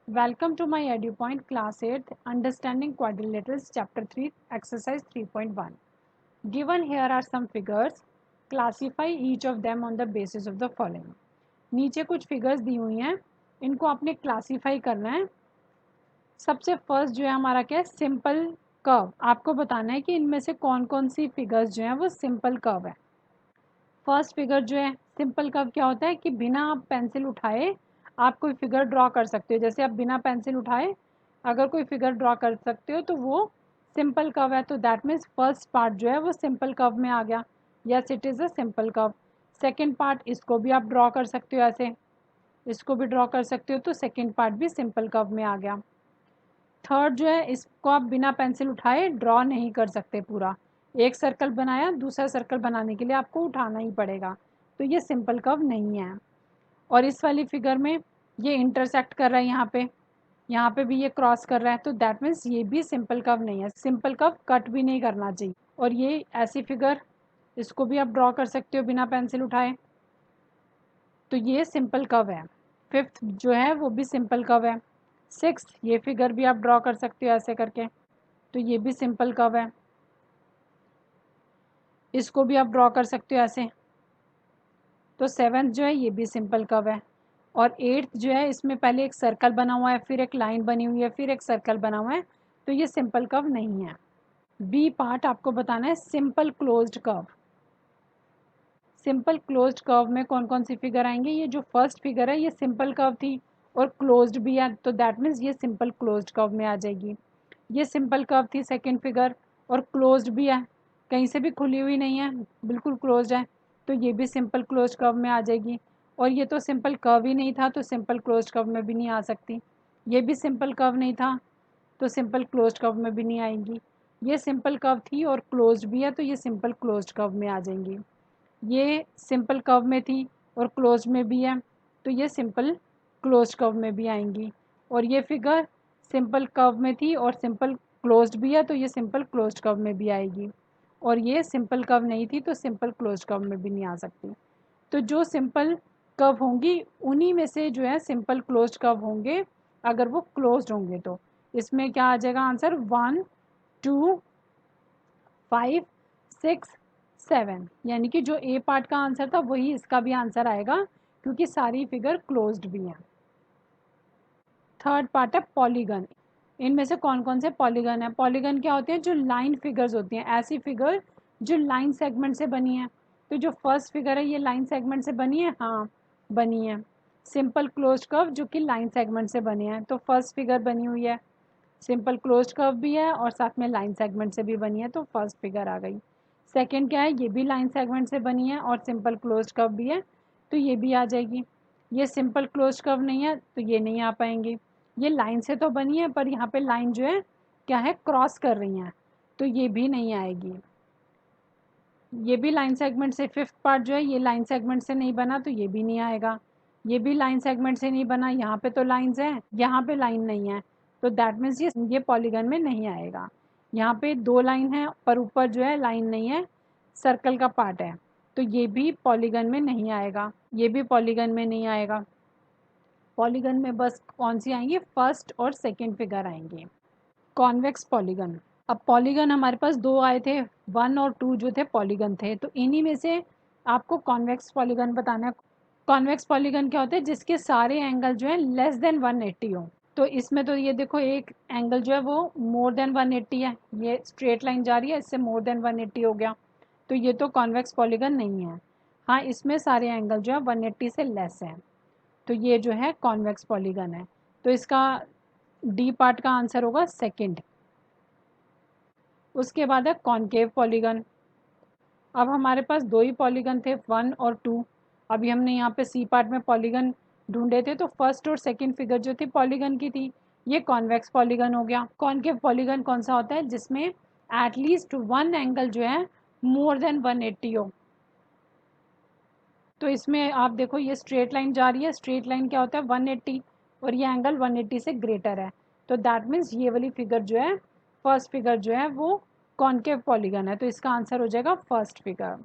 Welcome to my EduPoint Class 8th Understanding Quadrilaterals Chapter 3 Exercise 3.1. Given here are some figures. Classify each of them on the basis of the following. नीचे कुछ figures दी हुई हैं, इनको आपने classify करना है। सबसे फर्स्ट जो है हमारा क्या है, सिंपल कर्व। आपको बताना है कि इनमें से कौन कौन सी फिगर्स जो हैं वो सिंपल कर्व है। फर्स्ट फिगर जो है सिंपल कर्व क्या होता है कि बिना आप पेंसिल उठाए आप कोई फिगर ड्रॉ कर सकते हो। जैसे आप बिना पेंसिल उठाए अगर कोई फिगर ड्रॉ कर सकते हो तो वो सिंपल कर्व है। तो दैट मीन्स फर्स्ट पार्ट जो है वो सिंपल कर्व में आ गया। Yes, it is a simple curve. Second part, इसको भी आप ड्रॉ कर सकते हो ऐसे, इसको भी ड्रॉ कर सकते हो, तो सेकेंड पार्ट भी सिंपल कर्व में आ गया। थर्ड जो है इसको आप बिना पेंसिल उठाए ड्रॉ नहीं कर सकते पूरा। एक सर्कल बनाया, दूसरा सर्कल बनाने के लिए आपको उठाना ही पड़ेगा, तो ये सिंपल कर्व नहीं है। और इस वाली फिगर में ये इंटरसेक्ट कर रहा है यहाँ पे भी ये क्रॉस कर रहा है, तो दैट मीन्स ये भी सिंपल कर्व नहीं है। सिंपल कर्व कट भी नहीं करना चाहिए। और ये ऐसी फिगर, इसको भी आप ड्रॉ कर सकते हो बिना पेंसिल उठाए, तो ये सिंपल कर्व है। फिफ्थ जो है वो भी सिंपल कर्व है। सिक्स, ये फिगर भी आप ड्रॉ कर सकते हो ऐसे करके, तो ये भी सिंपल कर्व है। इसको भी आप ड्रॉ कर सकते हो ऐसे, तो सेवन्थ जो है ये भी सिंपल कर्व है। और एट्थ जो है इसमें पहले एक सर्कल बना हुआ है, फिर एक लाइन बनी हुई है, फिर एक सर्कल बना हुआ है, तो ये सिंपल कर्व नहीं है। बी पार्ट आपको बताना है simple closed curve. Simple closed curve में कौन कौन सी फिगर आएंगे। ये जो फर्स्ट फिगर है ये सिंपल कर्व थी और क्लोज्ड भी है, तो दैट मीन्स ये सिंपल क्लोज्ड कर्व में आ जाएगी। ये सिंपल कर्व थी सेकेंड फिगर और क्लोज्ड भी है, कहीं से भी खुली हुई नहीं है, बिल्कुल क्लोज्ड है, तो ये भी सिंपल क्लोज्ड कर्व में आ जाएगी। और ये तो सिंपल कर्व ही नहीं था, तो सिंपल क्लोज्ड कर्व में भी नहीं आ सकती। ये भी सिंपल कर्व नहीं था, तो सिंपल क्लोज्ड कर्व में भी नहीं आएंगी। ये सिंपल कर्व थी और क्लोज्ड भी है, तो ये सिंपल क्लोज्ड कर्व में आ जाएंगी। ये सिंपल कर्व में थी और क्लोज में भी है, तो ये सिंपल क्लोज कर्व में भी आएंगी। और ये फिगर सिंपल कर्व में थी और सिंपल क्लोज्ड भी है, तो ये सिंपल क्लोज्ड कर्व में भी आएगी। और ये सिंपल कर्व नहीं थी, तो सिंपल क्लोज्ड कर्व में भी नहीं आ सकती। तो जो सिंपल कर्व होंगी उन्हीं में से जो है सिंपल क्लोज्ड कर्व होंगे, अगर वो क्लोज्ड होंगे। तो इसमें क्या आ जाएगा आंसर, 1 2 5 6 7, यानी कि जो ए पार्ट का आंसर था वही इसका भी आंसर आएगा, क्योंकि सारी फिगर क्लोज्ड भी हैं। थर्ड पार्ट है पॉलीगन। इनमें से कौन कौन से पॉलीगन है। पॉलीगन क्या होते हैं, जो लाइन फिगर्स होती हैं, ऐसी फिगर जो लाइन सेगमेंट से बनी है। तो जो फर्स्ट फिगर है ये लाइन सेगमेंट से बनी है, हाँ बनी है। सिंपल क्लोज्ड कर्व जो कि लाइन सेगमेंट से बने हैं, तो फर्स्ट फिगर बनी हुई है, सिंपल क्लोज्ड कर्व भी है और साथ में लाइन सेगमेंट से भी बनी है, तो फर्स्ट फिगर आ गई। सेकंड क्या है, ये भी लाइन सेगमेंट से बनी है और सिंपल क्लोज्ड कर्व भी है, तो ये भी आ जाएगी। ये सिंपल क्लोज्ड कर्व नहीं है, तो ये नहीं आ पाएंगे। ये लाइन से तो बनी है पर यहाँ पे लाइन जो है क्या है, क्रॉस कर रही हैं, तो ये भी नहीं आएगी। ये भी लाइन सेगमेंट से, फिफ्थ पार्ट जो है ये लाइन सेगमेंट से नहीं बना, तो ये भी नहीं आएगा। ये भी लाइन सेगमेंट से नहीं बना, यहाँ पे तो लाइंस हैं, यहाँ पे लाइन नहीं है, तो दैट मीन्स ये पॉलीगन में नहीं आएगा। यहाँ पे दो लाइन है पर ऊपर जो है लाइन नहीं है, सर्कल का पार्ट है, तो ये भी पॉलीगन में नहीं आएगा। ये भी पॉलीगन में नहीं आएगा। पॉलीगन में बस कौन सी आएंगी, फर्स्ट और सेकेंड फिगर आएंगी। Convex polygon. अब पॉलीगन हमारे पास दो आए थे, 1 और 2 जो थे पॉलीगन थे, तो इन्हीं में से आपको कॉन्वेक्स पॉलीगन बताना है। कॉन्वेक्स पॉलीगन क्या होते हैं, जिसके सारे एंगल जो है लेस देन 180 हो। तो इसमें तो ये देखो एक एंगल जो है वो मोर देन 180 है, ये स्ट्रेट लाइन जा रही है, इससे मोर देन 180 हो गया, तो ये तो कॉन्वेक्स पॉलीगन नहीं है। हाँ, इसमें सारे एंगल जो है 180 से लेस हैं, तो ये जो है कॉन्वेक्स पॉलीगन है। तो इसका डी पार्ट का आंसर होगा सेकंड। उसके बाद है कॉनकेव पॉलीगन। अब हमारे पास दो ही पॉलीगन थे, 1 और 2। अभी हमने यहाँ पे सी पार्ट में पॉलीगन ढूंढे थे, तो फर्स्ट और सेकंड फिगर जो थी पॉलीगन की थी, ये कॉन्वेक्स पॉलीगन हो गया। कॉनकेव पॉलीगन कौन सा होता है, जिसमें एटलीस्ट वन एंगल जो है मोर देन 180 हो। तो इसमें आप देखो ये स्ट्रेट लाइन जा रही है, स्ट्रेट लाइन क्या होता है 180, और ये एंगल 180 से ग्रेटर है, तो दैट मीन्स ये वाली फिगर जो है, फर्स्ट फिगर जो है वो कॉनकेव पॉलीगन है, तो इसका आंसर हो जाएगा फर्स्ट फिगर।